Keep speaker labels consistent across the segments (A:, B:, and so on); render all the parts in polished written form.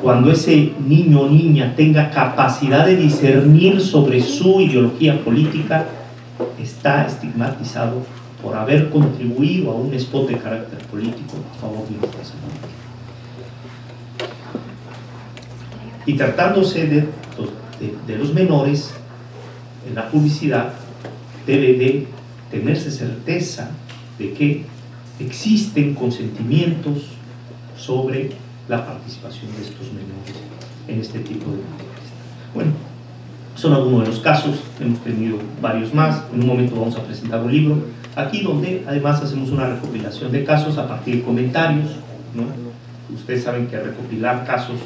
A: cuando ese niño o niña tenga capacidad de discernir sobre su ideología política, está estigmatizado por haber contribuido a un spot de carácter político a favor de una fuerza política. Y tratándose de los menores, en la publicidad debe de tenerse certeza de que existen consentimientos sobre la participación de estos menores en este tipo de materias. Bueno, son algunos de los casos, hemos tenido varios más. En un momento vamos a presentar un libro aquí donde además hacemos una recopilación de casos a partir de comentarios, ¿no? Ustedes saben que recopilar casos,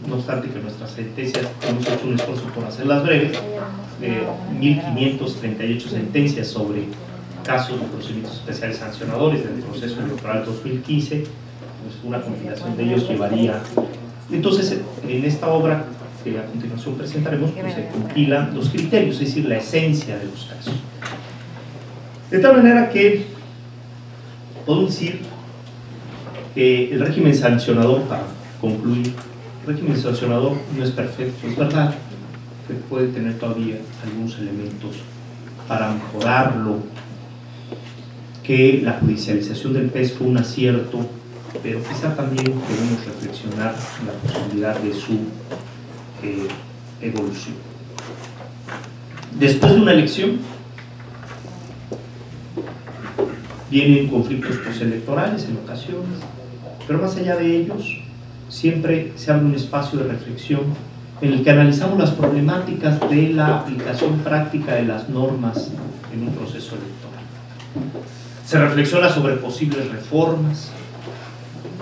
A: no obstante que nuestras sentencias hemos hecho un esfuerzo por hacerlas breves, 1538 sentencias sobre casos de procedimientos especiales sancionadores del proceso electoral 2015, pues una compilación de ellos llevaría. Entonces, en esta obra que a continuación presentaremos, pues se compilan los criterios, es decir, la esencia de los casos. De tal manera que puedo decir que el régimen sancionador, para concluir, el régimen sancionador no es perfecto, es verdad que puede tener todavía algunos elementos para mejorarlo, que la judicialización del PES fue un acierto, pero quizá también debemos reflexionar en la posibilidad de su evolución. Después de una elección vienen conflictos postelectorales en ocasiones, pero más allá de ellos siempre se abre un espacio de reflexión en el que analizamos las problemáticas de la aplicación práctica de las normas en un proceso electoral. Se reflexiona sobre posibles reformas,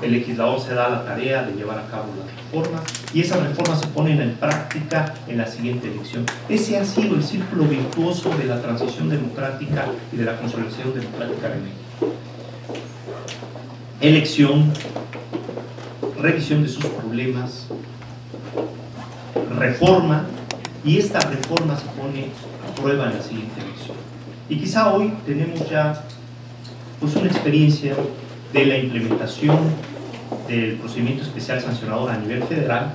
A: el legislador se da la tarea de llevar a cabo las reformas y esas reformas se ponen en práctica en la siguiente elección. Ese ha sido el círculo virtuoso de la transición democrática y de la consolidación democrática de México. Elección, revisión de sus problemas, reforma, y esta reforma se pone a prueba en la siguiente elección. Y quizá hoy tenemos ya pues una experiencia de la implementación del procedimiento especial sancionador a nivel federal.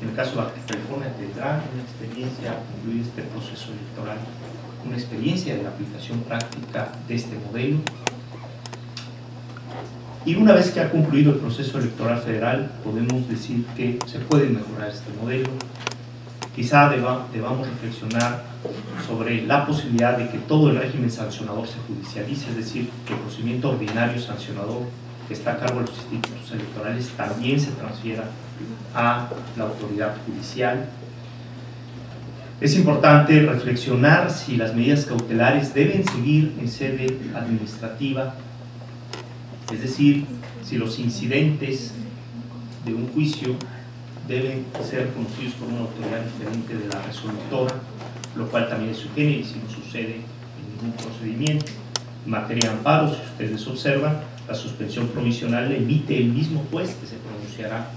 A: En el caso de Baja California tendrá una experiencia incluir este proceso electoral, una experiencia de la aplicación práctica de este modelo. Y una vez que ha concluido el proceso electoral federal, podemos decir que se puede mejorar este modelo. Quizá debamos reflexionar sobre la posibilidad de que todo el régimen sancionador se judicialice, es decir, que el procedimiento ordinario sancionador que está a cargo de los institutos electorales también se transfiera a la autoridad judicial. Es importante reflexionar si las medidas cautelares deben seguir en sede administrativa, es decir, si los incidentes de un juicio deben ser conocidos por una autoridad diferente de la resolutora, lo cual también es sui generis si no sucede en ningún procedimiento. En materia de amparo, si ustedes observan, la suspensión provisional la emite el mismo juez que se pronunciará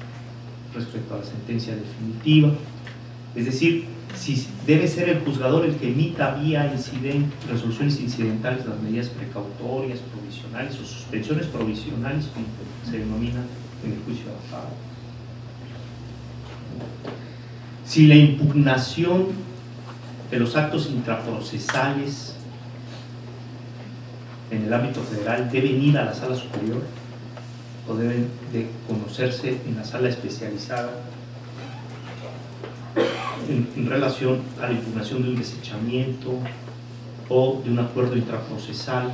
A: respecto a la sentencia definitiva. Es decir, si debe ser el juzgador el que emita vía resoluciones incidentales las medidas precautorias, provisionales o suspensiones provisionales, como se denomina en el juicio de amparo. Si la impugnación de los actos intraprocesales en el ámbito federal deben ir a la sala superior o deben de conocerse en la sala especializada en relación a la impugnación de un desechamiento o de un acuerdo intraprocesal,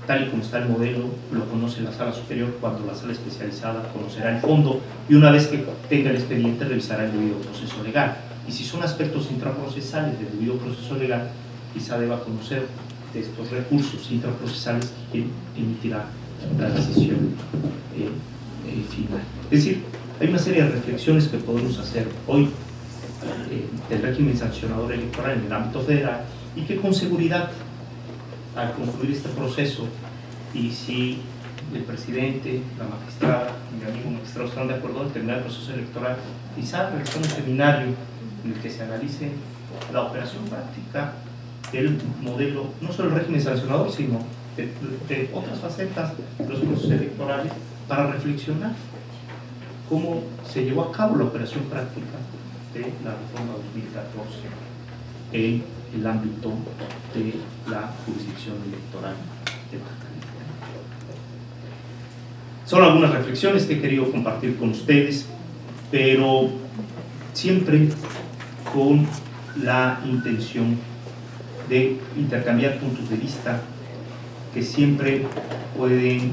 A: tal y como está el modelo, lo conoce la sala superior, cuando la sala especializada conocerá el fondo y una vez que tenga el expediente revisará el debido proceso legal. Y si son aspectos intraprocesales del debido proceso legal, quizá deba conocer de estos recursos intraprocesales que emitirá la decisión final. Es decir, hay una serie de reflexiones que podemos hacer hoy del régimen sancionador electoral en el ámbito federal y que con seguridad al concluir este proceso, y si el presidente, la magistrada, mi amigo magistrado están de acuerdo en terminar el proceso electoral, quizá realizar un seminario en el que se analice la operación práctica del modelo, no solo el régimen sancionador, sino de otras facetas de los procesos electorales, para reflexionar cómo se llevó a cabo la operación práctica de la reforma 2014 en el ámbito de la jurisdicción electoral de Baja California. Son algunas reflexiones que he querido compartir con ustedes, pero siempre con la intención de intercambiar puntos de vista que siempre pueden,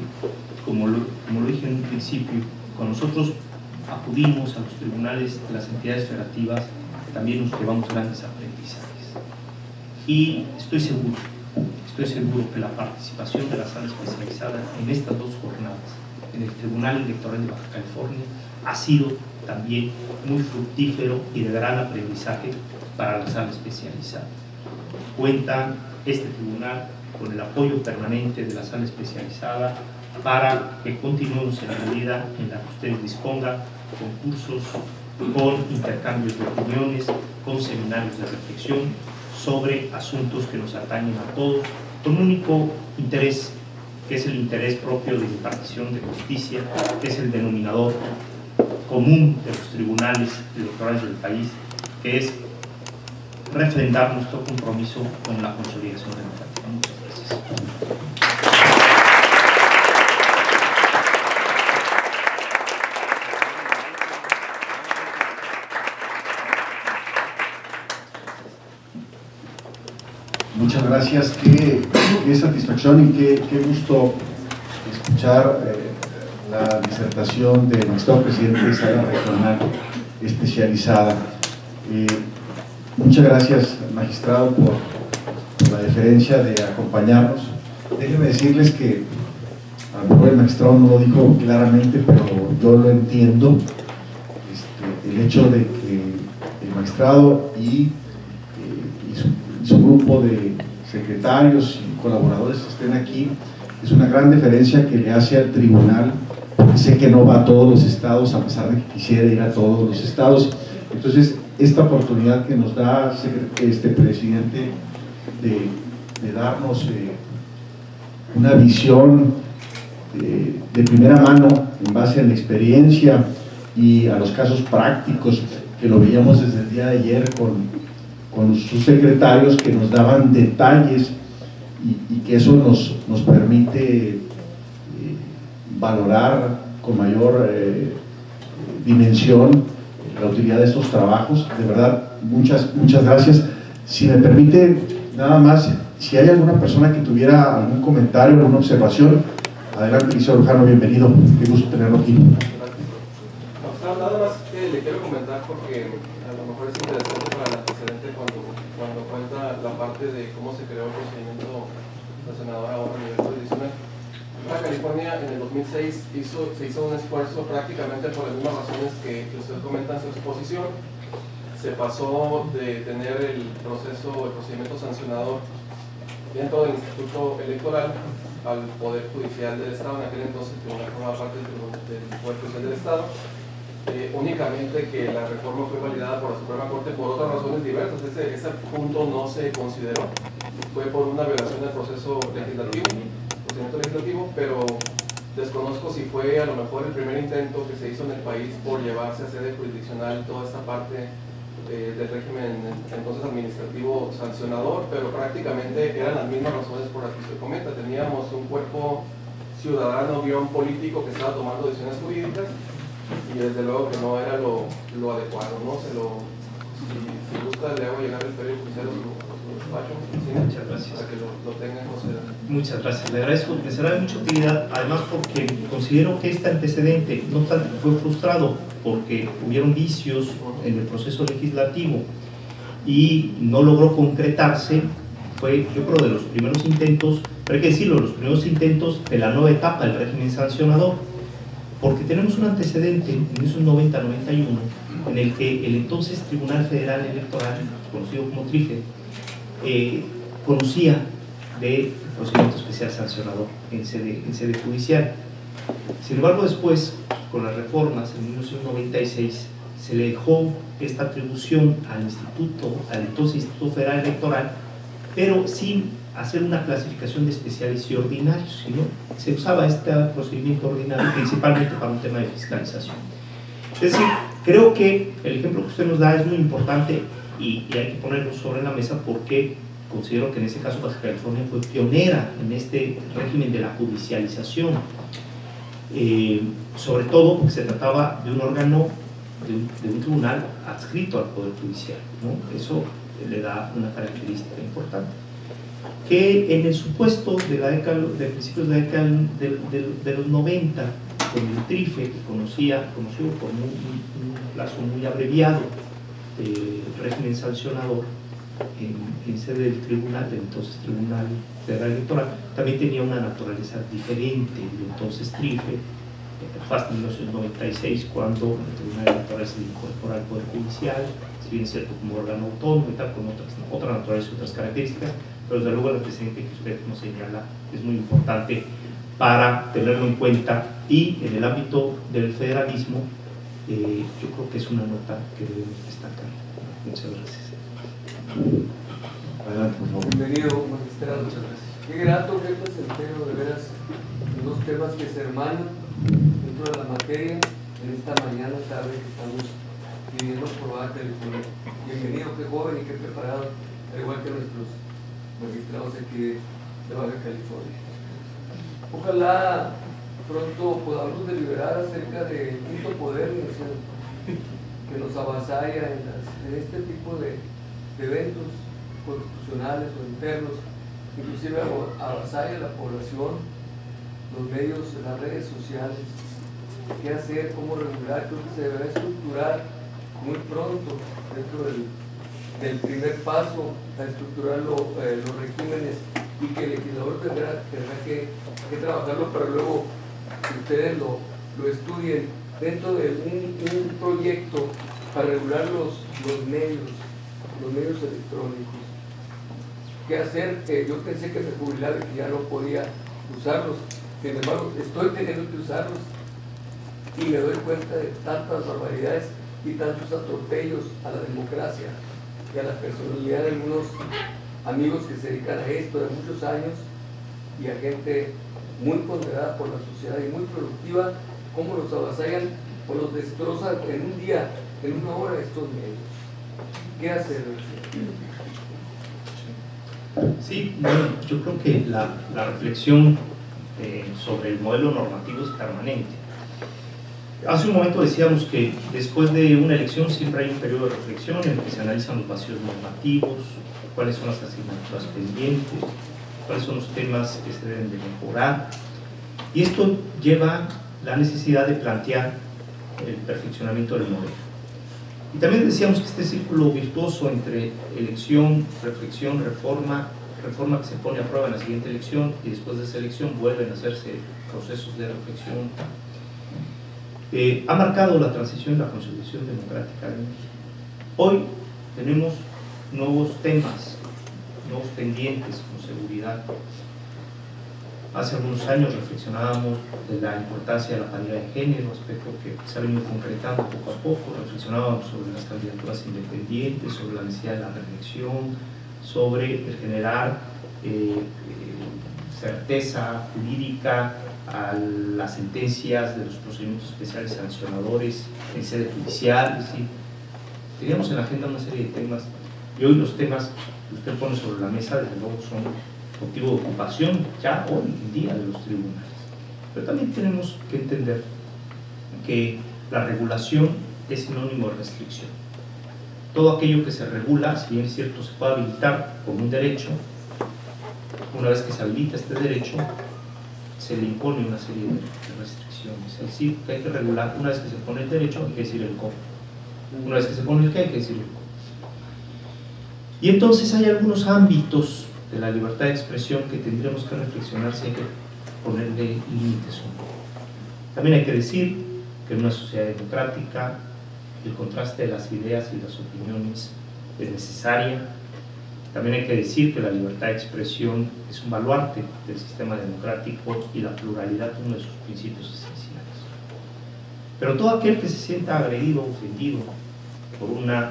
A: como lo dije en un principio, cuando nosotros acudimos a los tribunales de las entidades federativas, también nos llevamos grandes aprendizajes. Y estoy seguro que la participación de la sala especializada en estas dos jornadas, en el Tribunal Electoral de Baja California, ha sido también muy fructífero y de gran aprendizaje para la sala especializada. Cuenta este tribunal con el apoyo permanente de la sala especializada para que continuemos en la medida en la que ustedes dispongan, con cursos, con intercambios de opiniones, con seminarios de reflexión sobre asuntos que nos atañen a todos, con un único interés, que es el interés propio de impartición de justicia, que es el denominador común de los tribunales electorales del país, que es refrendar nuestro compromiso con la consolidación democrática. Muchas gracias.
B: Muchas gracias, qué satisfacción y qué gusto escuchar la disertación del magistrado presidente de Sala Regional Especializada. Muchas gracias, magistrado, por la deferencia de acompañarnos. Déjenme decirles que a lo mejor el magistrado no lo dijo claramente, pero yo lo entiendo. El hecho de que el magistrado y su grupo de secretarios y colaboradores estén aquí es una gran deferencia que le hace al tribunal, porque sé que no va a todos los estados, a pesar de que quisiera ir a todos los estados. Entonces, esta oportunidad que nos da este presidente de darnos una visión de primera mano en base a la experiencia y a los casos prácticos, que lo veíamos desde el día de ayer con sus secretarios, que nos daban detalles y que eso nos permite valorar con mayor dimensión la utilidad de estos trabajos. De verdad, muchas gracias. Si me permite, nada más, si hay alguna persona que tuviera algún comentario, alguna observación, adelante, licenciado Lujano, bienvenido, qué gusto tenerlo aquí.
C: Nada más que le quiero comentar, porque a lo mejor es interesante para el antecedente cuando cuenta la parte de cómo se creó el procedimiento sancionador ahora a nivel jurisdiccional. Baja California en el 2006 se hizo un esfuerzo prácticamente por las mismas razones que usted comenta en su exposición. Se pasó de tener el procedimiento sancionador dentro del Instituto Electoral al Poder Judicial del Estado. En aquel entonces el tribunal formaba parte del Poder Judicial del Estado. Únicamente que la reforma fue validada por la Suprema Corte por otras razones diversas. Ese punto no se consideró. Fue por una violación del proceso procedimiento legislativo, pero desconozco si fue a lo mejor el primer intento que se hizo en el país por llevarse a sede jurisdiccional toda esta parte del régimen entonces administrativo sancionador, pero prácticamente eran las mismas razones por las que usted comenta. Teníamos un cuerpo ciudadano político que estaba tomando decisiones jurídicas y desde luego que no era lo adecuado, ¿no? Si gusta, le hago llegar el periódico oficial a su despacho. ¿Sí?
A: Muchas gracias.
C: Para que lo tenga en consideración.
A: Muchas gracias, le agradezco, me será de mucha utilidad, además porque considero que este antecedente no tanto fue frustrado porque hubieron vicios en el proceso legislativo y no logró concretarse. Fue, yo creo, de los primeros intentos, pero hay que decirlo, los primeros intentos de la nueva etapa del régimen sancionador, porque tenemos un antecedente en esos 90-91 en el que el entonces Tribunal Federal Electoral, conocido como TRIFE, conocía del procedimiento especial sancionador en sede judicial. Sin embargo, después, con las reformas en 1996, se le dejó esta atribución al entonces Instituto Federal Electoral, pero sin hacer una clasificación de especiales y ordinarios, sino se usaba este procedimiento ordinario principalmente para un tema de fiscalización. Es decir, creo que el ejemplo que usted nos da es muy importante y hay que ponerlo sobre la mesa porque considero que en este caso Baja California fue pionera en este régimen de la judicialización, sobre todo porque se trataba de un órgano, de un tribunal adscrito al Poder Judicial, ¿no? Eso le da una característica importante. Que en el supuesto de principios de la década de los 90, con el TRIFE, que conoció por un plazo muy abreviado de régimen sancionador en sede del tribunal, del entonces Tribunal Federal Electoral, también tenía una naturaleza diferente del entonces TRIFE. Fue hasta 1996 cuando el Tribunal Electoral se incorpora al Poder Judicial, si bien es cierto como órgano autónomo y tal, con otra naturaleza y otras características, pero desde luego el antecedente que usted nos señala es muy importante para tenerlo en cuenta, y en el ámbito del federalismo yo creo que es una nota que debemos destacar. Muchas gracias.
B: Adelante, por favor.
D: Bienvenido, magistrado. Muchas gracias. Qué grato, jefe Centeno, de veras, dos temas que se hermanan dentro de la materia en esta mañana, tarde que estamos viviendo por Baja California. Bienvenido, qué joven y qué preparado, al igual que nuestros magistrados aquí de Baja California. Ojalá pronto podamos deliberar acerca del quinto poder que nos avasalla en este tipo de eventos constitucionales o internos, inclusive avasalla a la población, los medios, las redes sociales. ¿Qué hacer? ¿Cómo regular? Creo que se deberá estructurar muy pronto dentro del primer paso a estructurar los regímenes, y que el legislador tendrá que trabajarlo para luego que ustedes lo estudien dentro de un proyecto para regular los medios electrónicos. ¿Qué hacer? Yo pensé que me jubilaba y que ya no podía usarlos, sin embargo estoy teniendo que usarlos y me doy cuenta de tantas barbaridades y tantos atropellos a la democracia y a la personalidad de algunos amigos que se dedican a esto de muchos años, y a gente muy ponderada por la sociedad y muy productiva, cómo los avasallan o los destrozan en un día, en una hora estos medios. ¿Qué hacer?
A: Sí, bueno, yo creo que la reflexión sobre el modelo normativo es permanente. Hace un momento decíamos que después de una elección siempre hay un periodo de reflexión en el que se analizan los vacíos normativos, cuáles son las asignaturas pendientes, cuáles son los temas que se deben de mejorar, y esto lleva la necesidad de plantear el perfeccionamiento del modelo. Y también decíamos que este círculo virtuoso entre elección, reflexión, reforma que se pone a prueba en la siguiente elección, y después de esa elección vuelven a hacerse procesos de reflexión, ha marcado la transición y la consolidación democrática de México. Hoy tenemos nuevos temas, nuevos pendientes con seguridad. Hace algunos años reflexionábamos de la importancia de la paridad de género, aspecto que se ha venido concretando poco a poco. Reflexionábamos sobre las candidaturas independientes, sobre la necesidad de la reelección, sobre el generar certeza jurídica a las sentencias de los procedimientos especiales sancionadores en sede judicial. Es decir, teníamos en la agenda una serie de temas, y hoy los temas que usted pone sobre la mesa desde luego son motivo de ocupación ya hoy en día de los tribunales. Pero también tenemos que entender que la regulación es sinónimo de restricción. Todo aquello que se regula, si bien es cierto, se puede habilitar como un derecho. Una vez que se habilita este derecho, se le impone una serie de restricciones. Es decir, que hay que regular. Una vez que se pone el derecho, hay que decir el cómo. Una vez que se pone el qué, hay que decir el cómo. Y entonces hay algunos ámbitos de la libertad de expresión que tendremos que reflexionar si hay que ponerle límites o no. También hay que decir que en una sociedad democrática el contraste de las ideas y las opiniones es necesaria. También hay que decir que la libertad de expresión es un baluarte del sistema democrático y la pluralidad uno de sus principios esenciales. Pero todo aquel que se sienta agredido o ofendido por una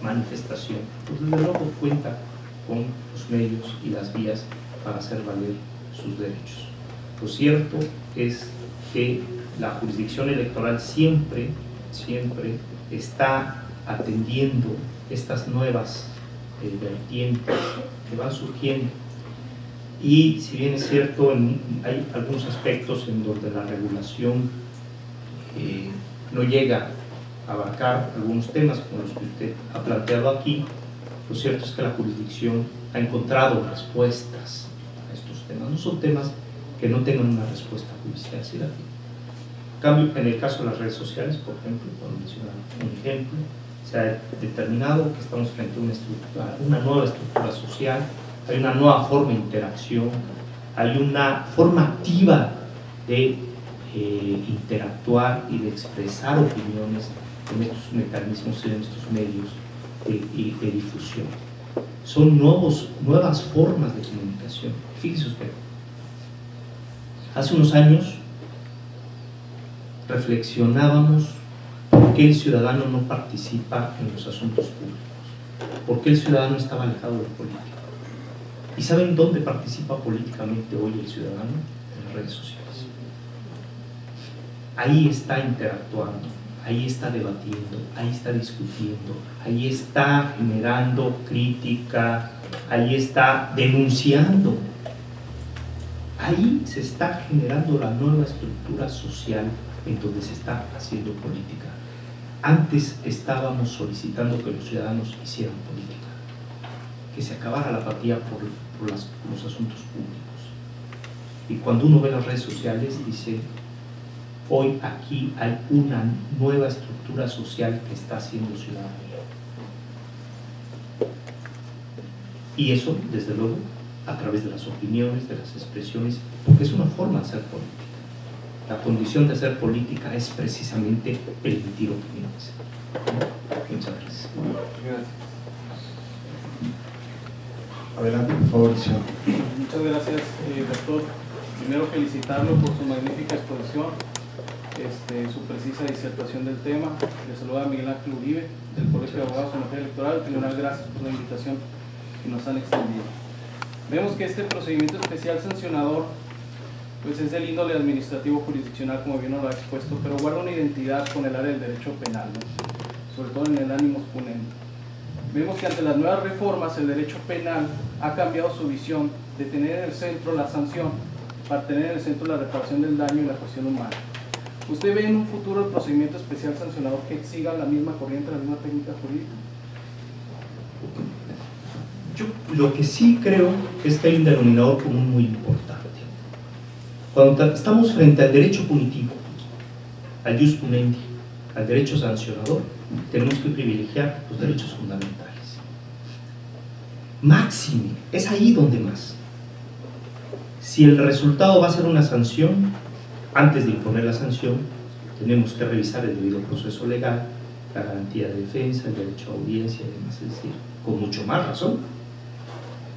A: manifestación, pues desde luego cuenta con los medios y las vías para hacer valer sus derechos. Lo cierto es que la jurisdicción electoral siempre siempre está atendiendo estas nuevas vertientes que van surgiendo. Y si bien es cierto, hay algunos aspectos en donde la regulación no llega a abarcar algunos temas como los que usted ha planteado aquí, lo cierto es que la jurisdicción ha encontrado respuestas a estos temas. No son temas que no tengan una respuesta judicial, ¿sí la tienen? En cambio, en el caso de las redes sociales, por ejemplo, por mencionar un ejemplo, se ha determinado que estamos frente a una nueva estructura social, hay una nueva forma de interacción, hay una forma activa de interactuar y de expresar opiniones en estos mecanismos, en estos medios de difusión. Son nuevas formas de comunicación. Fíjese usted, hace unos años reflexionábamos por qué el ciudadano no participa en los asuntos públicos, por qué el ciudadano estaba alejado de la política. ¿Y saben dónde participa políticamente hoy el ciudadano? En las redes sociales. Ahí está interactuando, ahí está debatiendo, ahí está discutiendo, ahí está generando crítica, ahí está denunciando. Ahí se está generando la nueva estructura social en donde se está haciendo política. Antes estábamos solicitando que los ciudadanos hicieran política, que se acabara la apatía por los asuntos públicos. Y cuando uno ve las redes sociales dice, hoy aquí hay una nueva estructura social que está haciendo ciudadanía. Y eso, desde luego, a través de las opiniones, de las expresiones, porque es una forma de hacer política. La condición de hacer política es precisamente el emitir opiniones. Muchas gracias.
B: Adelante, por favor, señor.
E: Muchas gracias, doctor. Primero, felicitarlo por su magnífica exposición, su precisa disertación del tema. Le saluda Miguel Ángel Uribe, del Colegio de Abogados en Materia Electoral. Tribunal, gracias por la invitación que nos han extendido. Vemos que este procedimiento especial sancionador pues es del índole administrativo jurisdiccional, como bien nos lo ha expuesto, pero guarda una identidad con el área del derecho penal, ¿no? Sobre todo en el ánimos punendo. Vemos que ante las nuevas reformas el derecho penal ha cambiado su visión de tener en el centro la sanción para tener en el centro la reparación del daño y la cuestión humana. ¿Usted ve en un futuro el procedimiento especial sancionador que siga la misma corriente, la misma técnica jurídica?
A: Yo lo que sí creo es que hay un denominador común muy importante. Cuando estamos frente al derecho punitivo, al jus punendi, al derecho sancionador, tenemos que privilegiar los derechos fundamentales. Máxime, es ahí donde más. Si el resultado va a ser una sanción, antes de imponer la sanción, tenemos que revisar el debido proceso legal, la garantía de defensa, el derecho a audiencia y demás, es decir, con mucho más razón.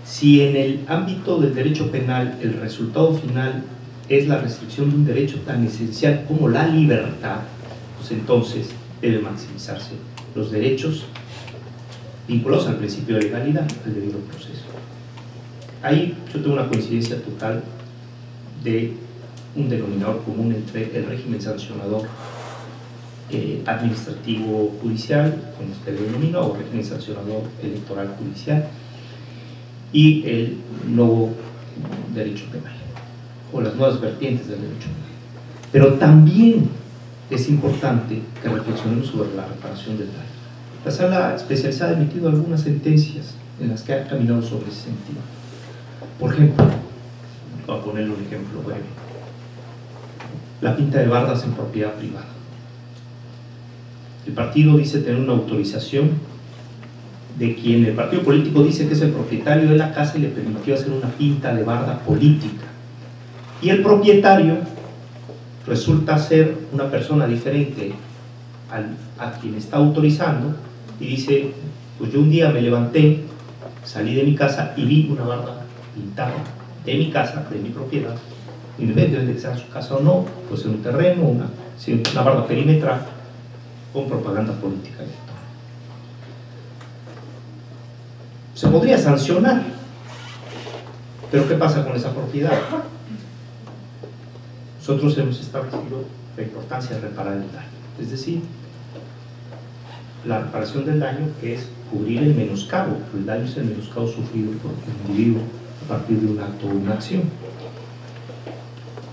A: Si en el ámbito del derecho penal el resultado final es la restricción de un derecho tan esencial como la libertad, pues entonces debe maximizarse los derechos vinculados al principio de legalidad, al debido proceso. Ahí yo tengo una coincidencia total de un denominador común entre el régimen sancionador administrativo judicial, como usted lo denomina, o régimen sancionador electoral judicial, y el nuevo derecho penal, o las nuevas vertientes del derecho penal. Pero también es importante que reflexionemos sobre la reparación del daño. La sala especializada ha emitido algunas sentencias en las que ha caminado sobre ese sentido. Por ejemplo, voy a ponerle un ejemplo breve: la pinta de bardas en propiedad privada. El partido dice tener una autorización de quien el partido político dice que es el propietario de la casa y le permitió hacer una pinta de barda política. Y el propietario resulta ser una persona diferente a quien está autorizando y dice, pues yo un día me levanté, salí de mi casa y vi una barda pintada de mi casa, de mi propiedad, independientemente de que sea su casa o no, pues en un terreno, una barda perimetral con propaganda política electoral. Se podría sancionar, pero ¿qué pasa con esa propiedad? Nosotros hemos establecido la importancia de reparar el daño, es decir, la reparación del daño, que es cubrir el menoscabo. El daño es el menoscabo sufrido por el individuo a partir de un acto o una acción.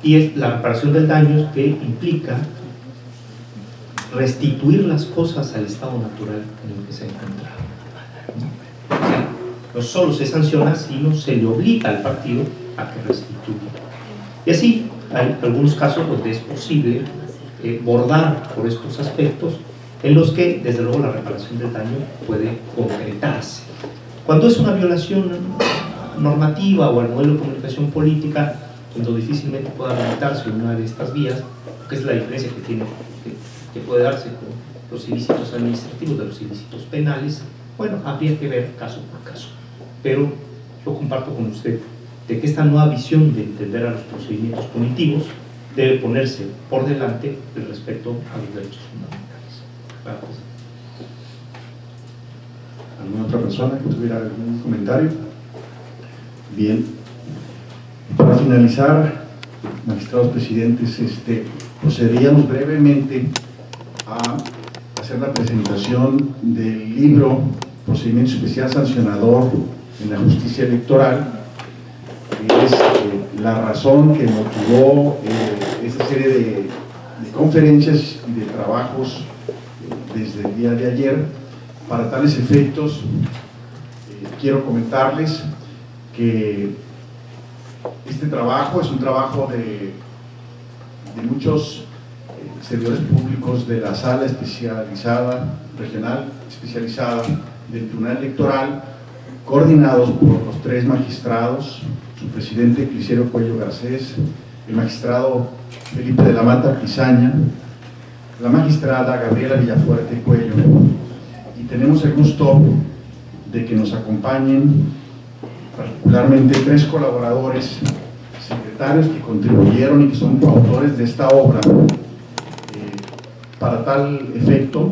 A: Y es la reparación del daño que implica restituir las cosas al estado natural en el que se encontraban. O sea, no solo se sanciona, sino se le obliga al partido a que restituya. Y así hay algunos casos donde es posible bordar por estos aspectos en los que, desde luego, la reparación del daño puede concretarse. Cuando es una violación normativa o al modelo de comunicación política, cuando difícilmente pueda limitarse una de estas vías, que es la diferencia que puede darse con los ilícitos administrativos de los ilícitos penales, bueno, habría que ver caso por caso. Pero yo comparto con usted de que esta nueva visión de entender a los procedimientos punitivos debe ponerse por delante el respeto a los derechos fundamentales. Gracias.
B: ¿Alguna otra persona que tuviera algún comentario? Bien. Para finalizar, magistrados presidentes, procederíamos brevemente a hacer la presentación del libro Procedimiento Especial Sancionador en la Justicia Electoral, que es la razón que motivó esta serie de conferencias y de trabajos desde el día de ayer. Para tales efectos, quiero comentarles que este trabajo es un trabajo de muchos servidores públicos de la sala especializada, regional especializada del Tribunal Electoral, coordinados por los 3 magistrados, su presidente Clicerio Cuello Garcés, el magistrado Felipe de la Mata Pizaña, la magistrada Gabriela Villafuerte Cuello, y tenemos el gusto de que nos acompañen particularmente 3 colaboradores, secretarios que contribuyeron y que son coautores de esta obra. Para tal efecto,